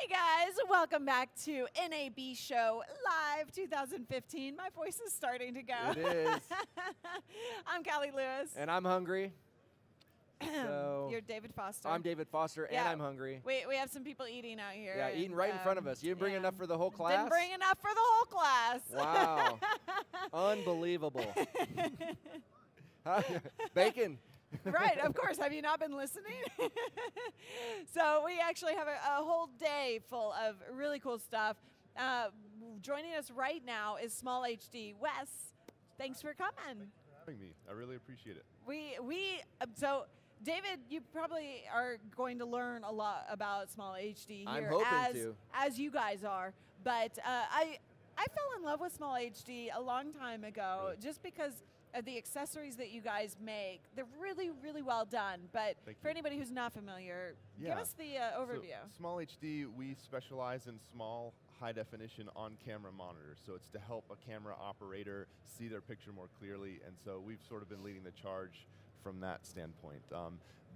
Hey guys, welcome back to NAB Show Live 2015. My voice is starting to go. It is. I'm Callie Lewis. And I'm hungry. So You're David Foster. I'm David Foster, and I'm hungry. We have some people eating out here. Yeah, eating right in front of us. You didn't bring enough for the whole class? Didn't bring enough for the whole class. Wow. Unbelievable. Bacon. Right, of course. Have you not been listening? So we actually have a whole day full of really cool stuff. Joining us right now is SmallHD. Wes, thanks for coming. Thanks for having me. I really appreciate it. So David, you probably are going to learn a lot about SmallHD here. I'm hoping to. As you guys are. But I fell in love with SmallHD a long time ago just because of the accessories that you guys make. They're really, really well done. But for anybody who's not familiar, give us the overview. So, SmallHD, we specialize in small, high-definition on-camera monitors. So it's to help a camera operator see their picture more clearly. And so we've sort of been leading the charge from that standpoint.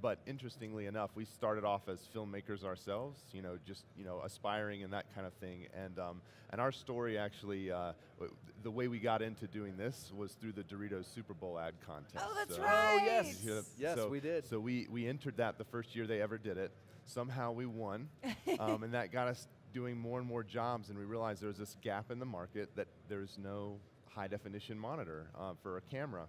But interestingly enough, we started off as filmmakers ourselves, just aspiring and that kind of thing. And our story actually, the way we got into doing this was through the Doritos Super Bowl ad contest. Oh, that's right. Oh, yes. Yes, we did. So we entered that the first year they ever did it. Somehow we won, and that got us doing more and more jobs, and we realized there was this gap in the market that there's no high-definition monitor for a camera.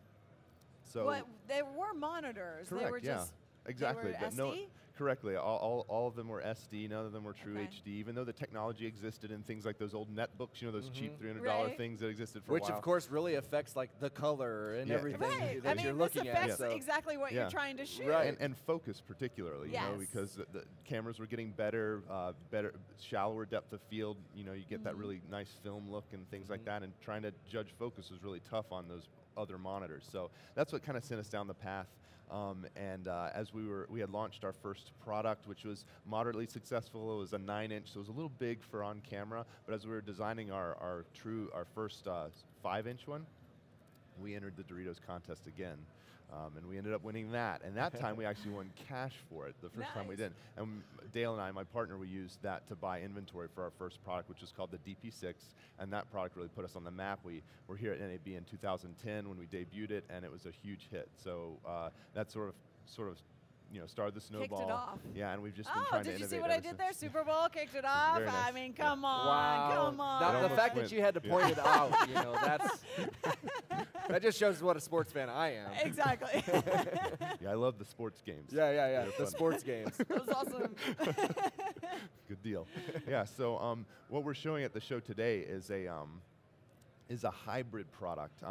So there were monitors. Correct, they were just exactly. They were but SD? Correctly. All of them were SD. None of them were true HD. Even though the technology existed in things like those old netbooks, those cheap $300 things that existed for a while. Which of course really affects like the color and everything that you're looking at. This affects exactly what you're trying to shoot. Right. And focus particularly, because the cameras were getting better, shallower depth of field. You get that really nice film look and things like that. And trying to judge focus was really tough on those other monitors. So that's what kind of sent us down the path. As we had launched our first product, which was moderately successful. It was a 9-inch, so it was a little big for on camera. But as we were designing our first 5-inch one, we entered the Doritos contest again. And we ended up winning that. And that time we actually won cash for it, the first time we did. And Dale and I, my partner, we used that to buy inventory for our first product, which was called the DP6. And that product really put us on the map. We were here at NAB in 2010 when we debuted it, and it was a huge hit. So that sort of started the snowball. Kicked it off. Yeah, and we've just been trying to innovate. Did you see what I did there? Super Bowl kicked it off. Very nice. I mean, come on, wow. come on. Now, the fact that you had to point it out, that just shows what a sports fan I am. Exactly. Yeah, I love the sports games. Yeah. The sports games. That was awesome. Good deal. Yeah. So what we're showing at the show today is a hybrid product.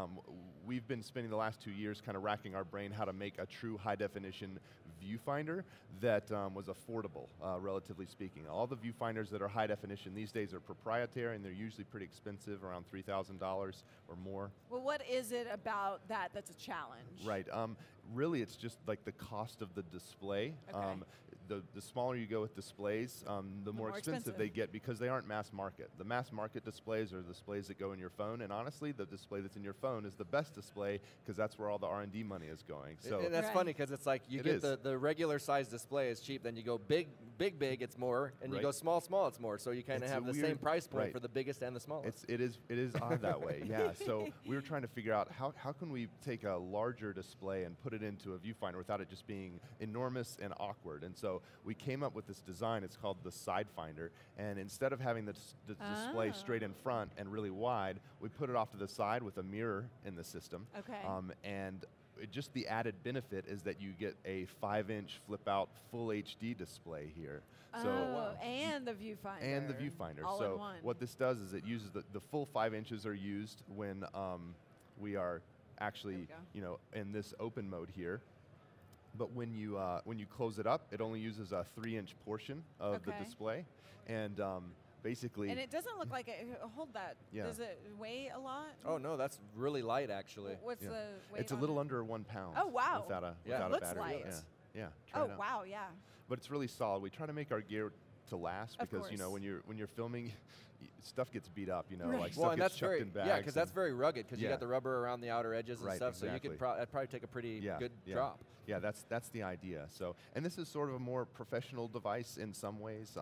We've been spending the last 2 years kind of racking our brain how to make a true high-definition viewfinder that was affordable, relatively speaking. All the viewfinders that are high-definition these days are proprietary, and they're usually pretty expensive, around $3,000 or more. Well, what is it about that that's a challenge? Right. Really, it's just like the cost of the display. Okay. The smaller you go with displays, the more expensive they get because they aren't mass market. The mass market displays are displays that go in your phone, and honestly, the display that's in your phone is the best display because that's where all the R&D money is going. So and that's funny because it's like you get the regular size display is cheap, then you go big, it's more, and you go small, it's more. So you kind of have the same price point for the biggest and the smallest. It is odd that way. Yeah. So we were trying to figure out how can we take a larger display and put it into a viewfinder without it just being enormous and awkward. And so we came up with this design. It's called the SideFinder. And instead of having the display straight in front and really wide, we put it off to the side with a mirror in the system. Okay. And just the added benefit is that you get a 5-inch flip-out full HD display here. And the viewfinder. And the viewfinder. All so in one. what this does is it uses the full 5 inches are used when we are actually in this open mode here. But when you close it up, it only uses a 3-inch portion of the display, and basically. And it doesn't look like it. Hold that. Yeah. Does it weigh a lot? Oh no, that's really light actually. What's the weight? It's a little under 1 pound. Oh wow. Without a looks battery. light. Yeah. Oh wow, yeah. But it's really solid. We try to make our gear to last, because course. you know, when you're filming, stuff gets beat up, you know, Right. like stuff gets chucked in bags. Yeah, because that's very rugged, because you got the rubber around the outer edges and stuff, exactly. so you could probably take a pretty good drop. Yeah, that's the idea. So, and this is sort of a more professional device in some ways.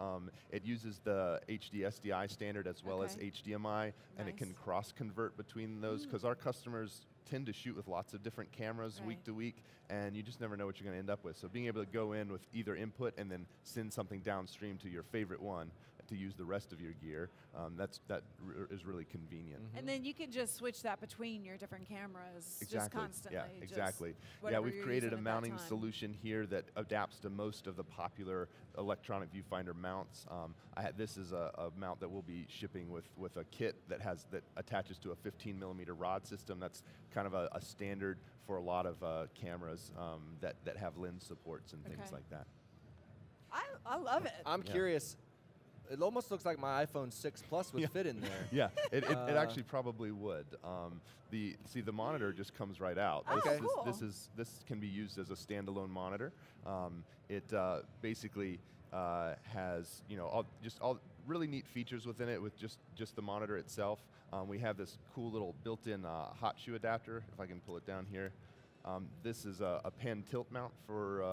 It uses the HD SDI standard as well as HDMI, and it can cross-convert between those, because our customers tend to shoot with lots of different cameras week to week, and you just never know what you're going to end up with. So being able to go in with either input and then send something downstream to your favorite one to use the rest of your gear, that is really convenient. And then you can just switch that between your different cameras just constantly. Yeah, exactly. Yeah, we've created a mounting solution here that adapts to most of the popular electronic viewfinder mounts. This is a mount that we'll be shipping with a kit that attaches to a 15mm rod system. That's kind of a standard for a lot of cameras that have lens supports and things like that. I love it. I'm curious. It almost looks like my iPhone 6 Plus would fit in there. Yeah, it actually probably would. The monitor just comes right out. Cool. This can be used as a standalone monitor. It basically has, you know, all really neat features within it with just the monitor itself. We have this cool little built-in hot shoe adapter. If I can pull it down here, this is a pen tilt mount for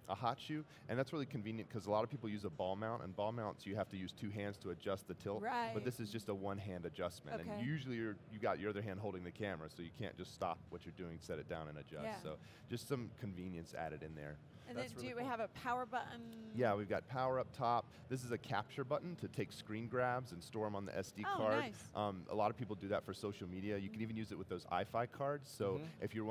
a hot shoe, and that's really convenient because a lot of people use a ball mount, and ball mounts you have to use two hands to adjust the tilt. Right. But this is just a one-hand adjustment, and usually you got your other hand holding the camera, so you can't just stop what you're doing, set it down, and adjust. Yeah. So just some convenience added in there. And then do we have a power button? Yeah, we've got power up top. This is a capture button to take screen grabs and store them on the SD card. Nice. A lot of people do that for social media. You can even use it with those iFi cards. So if you're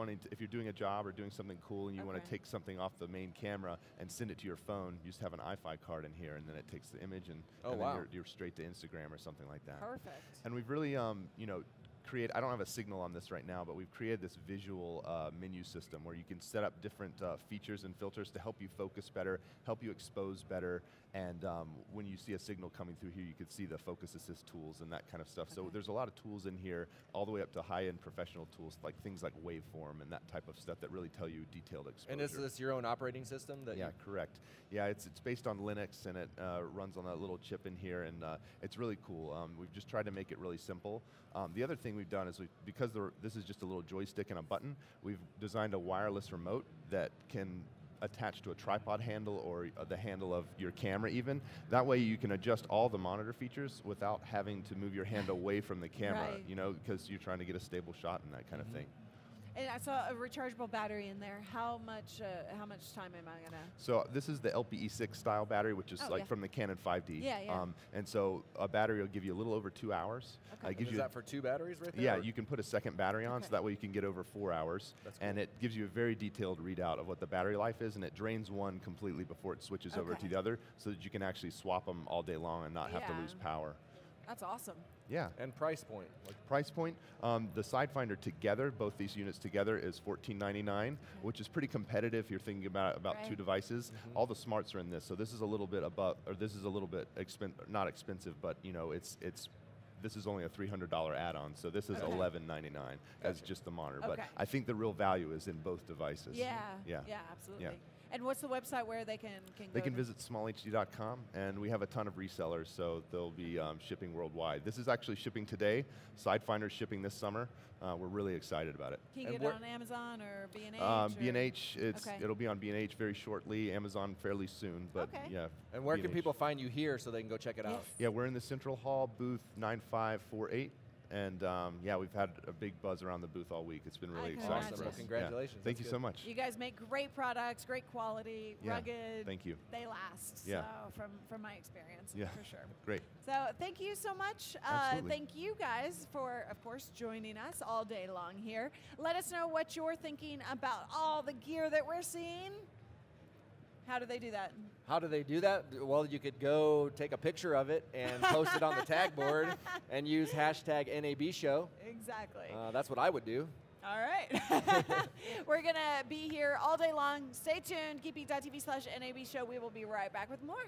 doing a job or doing something cool and you want to take something off the main camera and send it to your phone, you just have an iFi card in here, and then it takes the image and then you're straight to Instagram or something like that. Perfect. And we've really, you know, I don't have a signal on this right now, but we've created this visual menu system where you can set up different features and filters to help you focus better, help you expose better, and when you see a signal coming through here, you can see the focus assist tools and that kind of stuff. So there's a lot of tools in here, all the way up to high-end professional tools, like things like waveform and that type of stuff that really tell you detailed exposure. And is this your own operating system? Correct. Yeah, it's based on Linux, and it runs on that little chip in here, and it's really cool. We've just tried to make it really simple. The other thing we've done is because this is just a little joystick and a button, we've designed a wireless remote that can attach to a tripod handle or the handle of your camera even. That way you can adjust all the monitor features without having to move your hand away from the camera, you know, because you're trying to get a stable shot and that kind of thing. And I saw a rechargeable battery in there. How much time am I gonna? So this is the LPE6 style battery, which is from the Canon 5D. And so a battery will give you a little over 2 hours. Is that for 2 batteries right there? Yeah, you can put a second battery on, so that way you can get over 4 hours. That's cool. And it gives you a very detailed readout of what the battery life is, and it drains one completely before it switches over to the other, so that you can actually swap them all day long and not have to lose power. That's awesome. Yeah. And price point? Price point, the SideFinder together, both these units together, is $14.99, which is pretty competitive if you're thinking about two devices. All the smarts are in this, so this is a little bit above, or this is a little bit not expensive, but you know, this is only a $300 add-on, so this is $11.99 as just the monitor. But I think the real value is in both devices. Yeah, absolutely. Yeah. And what's the website where they can go? They can visit smallhd.com, and we have a ton of resellers, so they'll be shipping worldwide. This is actually shipping today. SideFinder's shipping this summer. We're really excited about it. Can you get it on Amazon or B&H? B&H, it'll be on B&H very shortly, Amazon fairly soon, but yeah. And where can people find you here so they can go check it out? Yeah, we're in the Central Hall, booth 9548. And yeah, we've had a big buzz around the booth all week. It's been really exciting for us. Well, congratulations. Yeah. Thank you so much. You guys make great products, great quality, rugged. Thank you. They last. Yeah. So from my experience, for sure. Great. So thank you so much. Thank you guys for, of course, joining us all day long here. Let us know what you're thinking about all the gear that we're seeing. How do they do that? How do they do that? Well, you could go take a picture of it and post it on the tag board and use hashtag NABshow. Exactly. That's what I would do. All right. We're going to be here all day long. Stay tuned. GeekBeat.tv/NABshow. We will be right back with more.